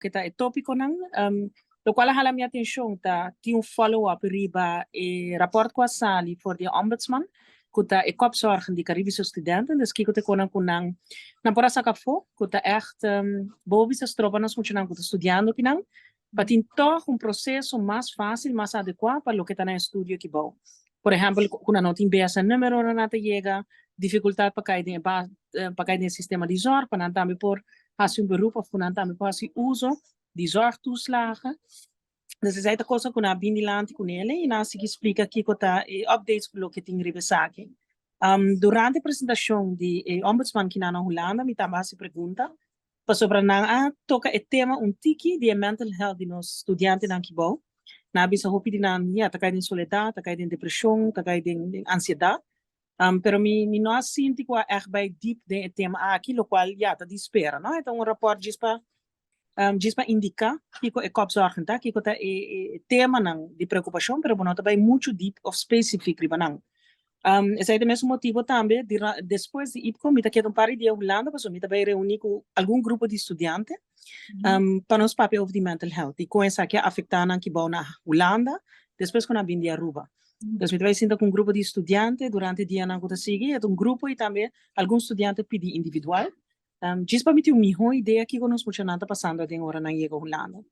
kita e tópico nang lo qual hala minha atenção tá tinha um follow-up riba e rapport com a Sali voor de ombudsman kuta e kopzorgen die Caribische studenten dus kiko te konan kunang na pora saka fo kuta echt bobis as tropas moet nang kuta estudiando kinang patin toch um processo mais fácil mais adequado para lo que tá na estudio que bom por exemplo kuna não tem essa número na nata chega dificuldade para cair no sistema de zorg para não também por fazer beroep of para não também por fazer uso de zorgtoeslagen. Dus is de cosa con abindilanti con ele e nasi que explica aqui que tá updates pelo que tem ribesaki. Durante a apresentação de ombudsman que na Holanda me também se pergunta sobre na toca o tema tiki de mental health de nos estudiantes na Kibau. Na bisa hopi de na tá caindo em soledade, tá caindo em depressão, tá caindo em ansiedade. Pero me não sinto que é bem deep de tema aqui, lo qual tá de espera, não? Então rapport diz para indicar que é kopzorgen tá que é tema não de preocupação pero não também muito deep of specific ribanang esse é o mesmo motivo também depois de IPCO me tá querendo parar de Holanda mas me também reunir com algum grupo de estudantes para nos papel of the mental health e com essa que afetar na que na Holanda depois quando vim de Aruba então me também sinto com um grupo de estudantes durante o dia na que sigue é um grupo e também alguns estudantes pedi individual diz para mim ter uma melhor ideia que nós funcionando passando até agora na Holanda.